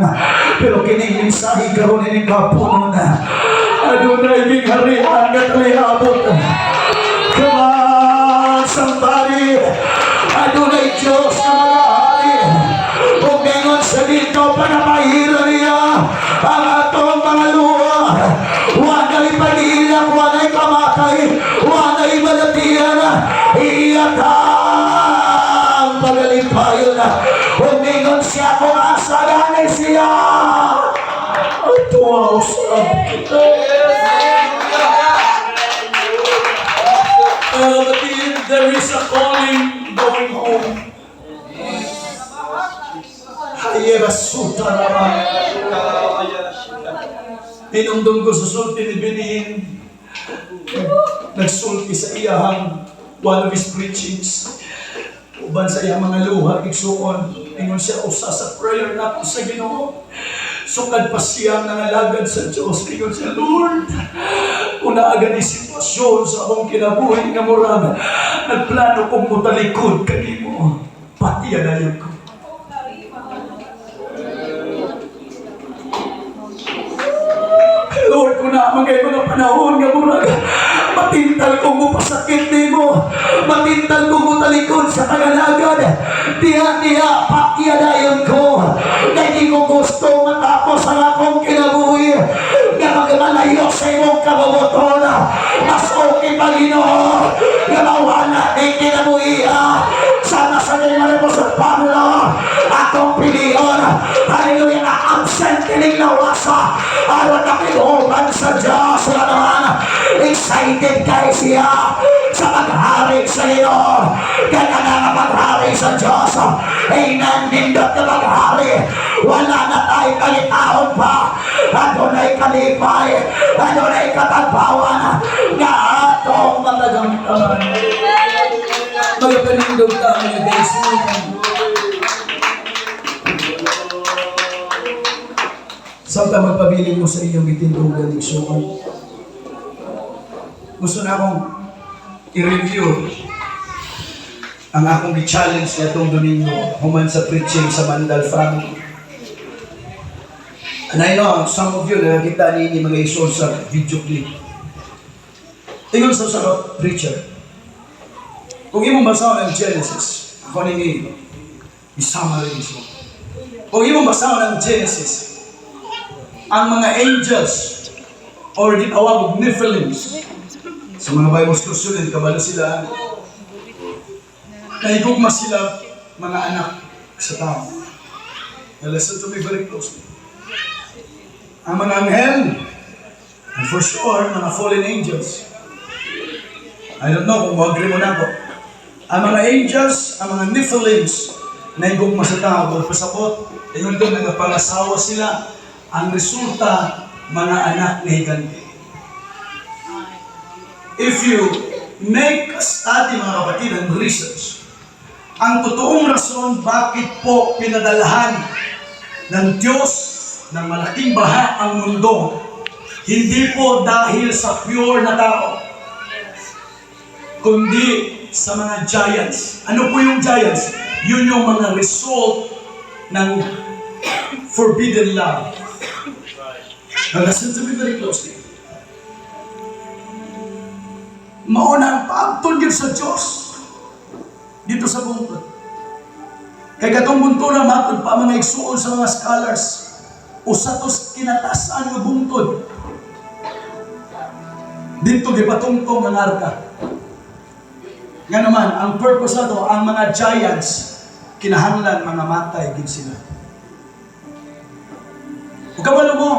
Pero kining mensahe karon ni kapunon. Adunay ning harian nga talihapon. Come on, somebody. Adunay Diyos na mga hari. Kung ngayon sa dito, panapahira niya ang atong mga luha. Wanay pag-iiyak, wanay kamatay, wanay malatiyan. Iyak ang magalimpayon. Kung ngayon siya, kung asalanay siya. At wow, sabi kita. But there is a calling going home. Hayera suta naman. Inundong ko sa sulti ni Binihin. Nagsulti sa iyahang one of his preachings. Uban sa iyang mga luha, igsuon. Ingon siya usa sa prayer na sa Ginoo. Sukad pa siyang nangalagad sa Diyos. Ingon siya, Lord, kung naagad yung sitwasyon sa akong kinabuhi nga murag, nagplano kong mutalikod kanimo, pati anayan ko. Lord, kung naamagay mga panahon nga murag, matintal kong mupasakit nimo, matintal kong mutalikod sa pangalagad, tiya-tiya, pati anayan ko. Hindi ko gusto matapos ang akong kinabuhi nga magmalayo sa imong kabubuton. Mas okay pa Ginoo nga mawala ng kinabuhi sana sa ngayon mo sa Pablo akong piliyon. Hallelujah, na absent kining nawasa aron na kinuban sa Diyos na naman. Excited kayo siya sa paghari sa Ginoo. Kaya nga paghari sa Diyos. Amen, nindot na paghari. Wala na tayo kalitahon pa. Adonay kalipay, adonay katagpawan nga atong matagamtaman. Magpanindog tayo na guys. Samtang magpabiling mo sa iyong itindugan ng suman. Gusto na akong i-review ang akong i-challenge na itong Domingo human sa preaching sa Mandal family. And I know, some of you, nakakita ni mga iso sa video clip. Tingnan sa preacher. Kung imong basahan ng Genesis, ako nini, i-summarize mo. Kung imong basahan ng Genesis, ang mga angels, or ditawag Nephilims, sa mga Bible student, kabalo sila, naigugma sila mga anak sa tao. Now listen to me very closely. Ang mga anghel, and for sure, mga fallen angels. I don't know kung mag-agree mo na ako. Ang mga angels, ang mga Nephilims, naigugma sa tao, pasabot, ayun doon, nagpangasawa sila, ang resulta, mga anak na higanti. If you make a study, mga kapatid, and research, ang totoong rason bakit po pinadalahan ng Diyos ng malaking baha ang mundo, hindi po dahil sa pure na tao, kundi sa mga giants. Ano po yung giants? Yun yung mga result ng forbidden love. Now listen to me very closely. Mauna ang pagtulgid sa Diyos dito sa bungtod. Kay katong bunto na matod pa mga igsuon sa mga scholars, usatos kinatasan ng bungtod. Dito gipatungtong ang arka. Nga naman, ang purpose nato, ang mga giants, kinahanglan mga matay gid sila. Ug kabalo mo,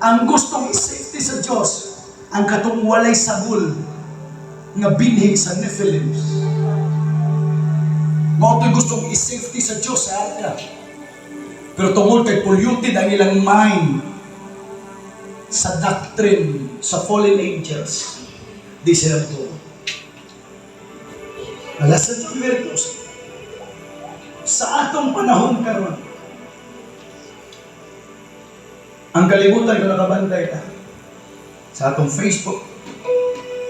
ang gustong i-safety sa Diyos, ang katong walay sagol nga binhi sa Nephilims. Mao to'y gustong i-safety sa Diyos sa arka. Pero tungkol kay polluted ang ilang mind sa doctrine sa fallen angels, di sila to. Listen to me very close. Sa atong panahon karon, ang kalibutan ko nakabantay ta sa atong Facebook,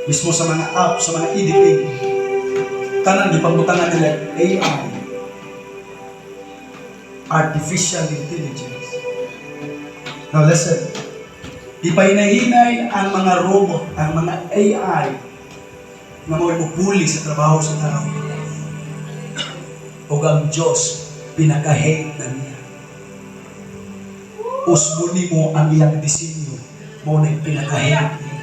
mismo sa mga app, sa mga editing, tanan gipangbutangan nila AI, Artificial Intelligence. Now listen, ipahinahinay ang mga robot, ang mga AI, na mo'y mupuli sa trabaho sa tao. O ang Diyos, pinaka-hate na niya. Usbuni mo ang ilang disenyo, mo na pinaka-hate niya.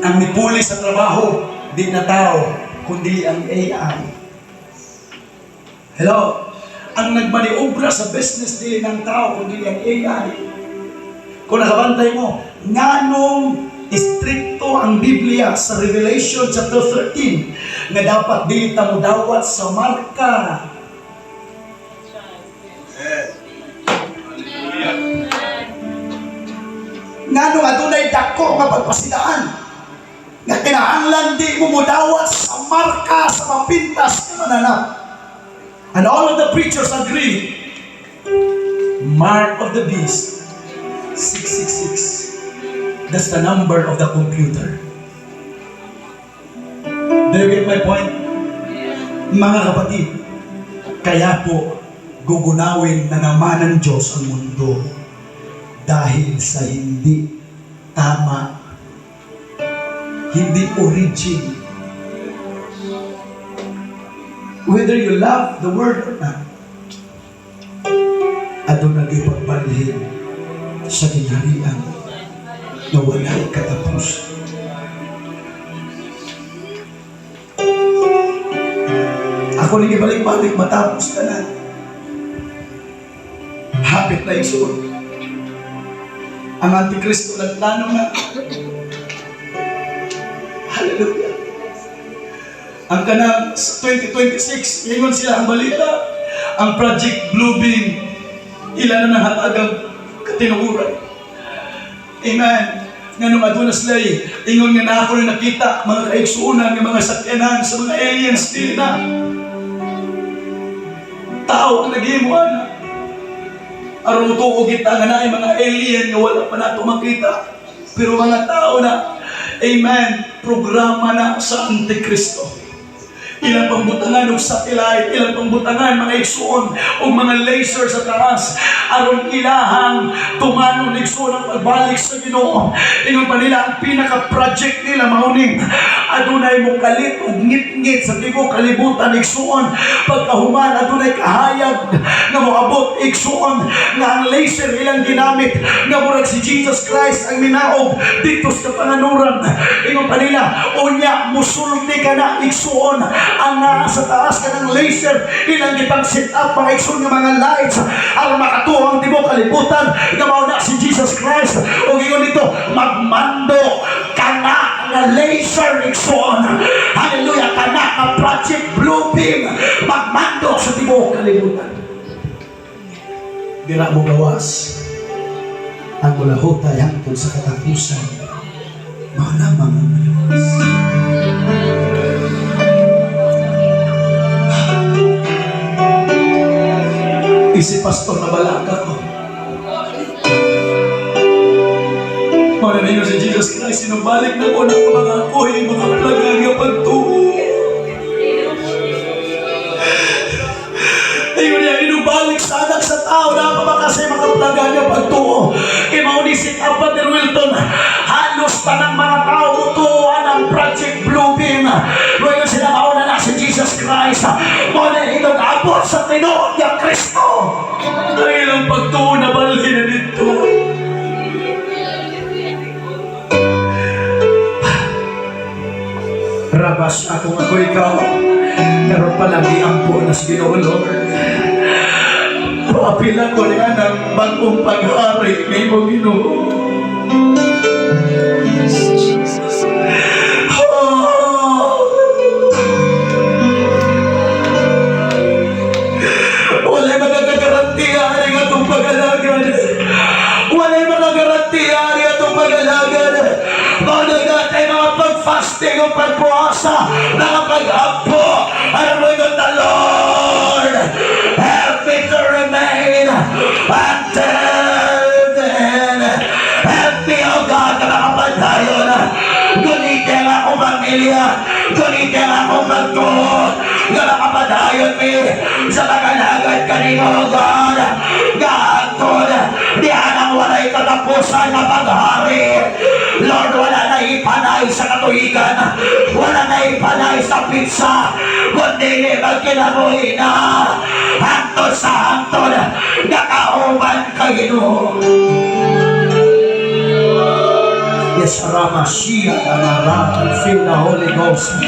Ang nipuli sa trabaho, di na tao, kundi ang AI. Hello? Ang nagmaniobra sa business din ng tao, kundi ang AI. Kung nakabantay mo, nganong istrikto ang Biblia sa Revelation chapter 13 na dapat dili ta mo dawat sa marka. Nganong adunay dako nga pagpasidaan nga kinahanglan di mo mudawat sa marka sa mapintas nga mananap. And all of the preachers agree, mark of the beast, 666. That's the number of the computer. Do you get my point? Mga kapatid, kaya po gugunawin na naman ng Diyos ang mundo dahil sa hindi tama, hindi origin. Whether you love the word or not, adun nagipagbalhin sa kinaharian na wala'y katapos. Ako nang ibalik-balik matapos ka na. Hapit na isun. Ang Antikristo nagplano na. Hallelujah. Ang kanang 2026, ngayon sila ang balita, ang Project Bluebeam, ilan na hatagang katinuuran. Amen. Nga nung aduna sila, ingon nga na ako na nakita, mga kaigsuunan, ng mga sakyanan sa mga aliens din na. Tao ang naghimuan na. Aron tuog kita nga na mga alien nga wala pa nato makita. Pero mga tao na, amen, programa na sa Antikristo. ilang pambutangan og satellite, ilang pambutangan mga igsoon o mga laser sa taas aron ilahang tumanon igsoon ang pagbalik sa Ginoo. Ingon pa nila ang pinaka-project nila mauning adunay mo kalit og ngit-ngit sa tibuok kalibutan igsoon. Pagkahuman adunay kahayag nga moabot igsoon nga ang laser ilang ginamit nga murag si Jesus Christ ang minaog dito sa panganuran. Ingon pa nila unya musulti ka na igsoon ang naa sa taas ka ng laser ilang gipang set up mga igsoon nga mga lights aron makatuo ang tibuok kalibutan nga mao na si Jesus Christ. O ingon dito magmando kana nga laser igsoon, hallelujah, kana nga project blue beam magmando sa tibuok kalibutan. Dira mo gawas ang mulahutay hangtod sa katapusan, mao lamang ang malawas. Si pastor na balaga ko. Maranayo si Jesus Christ, sinubalik na ko ng mga ako'y mga plaga nga pagtuo. Ayun niya, inubalik sa anak sa tao na pa kasi mga plaga nga pagtuo. Kaya maunisip ang Brother Wilton, halos pa ng mga tao mutuan ang Project Bluebeam. Ngayon sila mauna na si Jesus Christ. Muna itong abot sa tinuod ng Kristo. Dahil ang pagtuo na balhin na dito. Rabas ako ikaw. Pero palagi ang punas Ginoo Lord. Paapila ko niya ng bagong pag-hari ng iyong Ginoo. Wala'y magagaranti ang atong pag-alagan. Wala'y magagaranti ang atong pag-alagan. Maunagat ay mga pag-fasting o pag-puasa, mga pag-apo. Ano mo yung the Lord? Help me to remain until then. Help me, O God, na makapadayon. Gunitin ako pamilya. Gunitin ako magtuot. Na makapadayon me sa pag-alagad kanino, O God. Gantod, diyan ang wala'y katapusan na paghari. Lord, wala na ipanay sa katuigan, wala na ipanay sa pizza, kundi magkinabuhi na hangtod sa hangtod, nakauban ka Ginoo. Yes, Rama, Shia, Rama, feel the Holy Ghost.